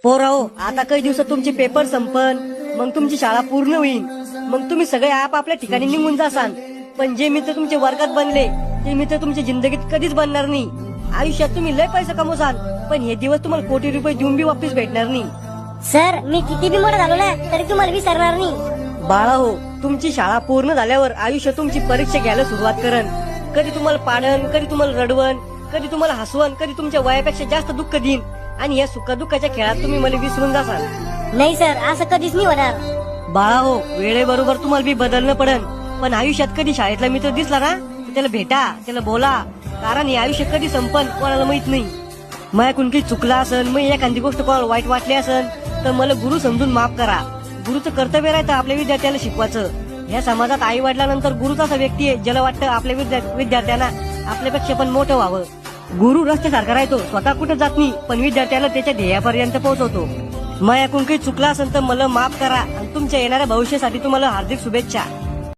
पोराओ, आता काही दिवसात तुमचे पेपर संपन, मग तुमची शाळा पूर्ण होईल. मग तुम्ही सगळे आपापल्या ठिकाणी निघून जासाल. पण जे मित्र तुमचे वर्गात बनले ते मित्र तुमच्या जिंदगीत कधीच बनणार नाही. आयुष्यात तुम्ही लय पैसा कमवसाल, पण हे दिवस तुम्हाला कोटी रुपये देऊन बी वापस भेटणार नाही. सर, मी किती बी मोठा झालो ना तरी तुम्हाला विसरणार नाही. बाळा हो, तुमची शाळा पूर्ण झाल्यावर आयुष्य तुमची परीक्षा घ्यायला सुरुवात करन. कधी तुम्हाला पाडन, कधी तुम्हाला रडवण, कधी तुम्हाला हसवण, कधी तुमच्या वयापेक्षा जास्त दुःख देईन. आणि या सुखदुःखाच्या खेळात तुम्ही मला विसरून जासाल. नाही सर, असं कधीच नाही होणार. बाळा हो, वेळेबरोबर तुम्हाला बी बदलणं पडन. पण आयुष्यात कधी शाळेतला मित्र दिसला ना तर त्याला भेटा, त्याला बोला. कारण हे आयुष्य कधी संपन कोणाला माहित नाही. माझ्याकडून काही चुकला असेल, मग एखादी गोष्ट कोणाला वाईट वाटली असेल तर मला गुरु समजून माफ करा. गुरुचं कर्तव्य राहतं आपल्या विद्यार्थ्याला शिकवायचं. या समाजात आई वडिलांनंतर गुरुच असा व्यक्ती आहे ज्याला वाटतं आपल्या विद्यार्थ्यांना आपल्यापेक्षा पण मोठं व्हावं. गुरु रस्त्यासारखा राहतो, स्वतः कुठे जात नाही, पण विद्यार्थ्याला त्याच्या ध्येयापर्यंत पोहोचवतो. माझ्याकडून काही चुकला असेल तर मला माफ करा. आणि तुमच्या येणाऱ्या भविष्यासाठी तुम्हाला हार्दिक शुभेच्छा.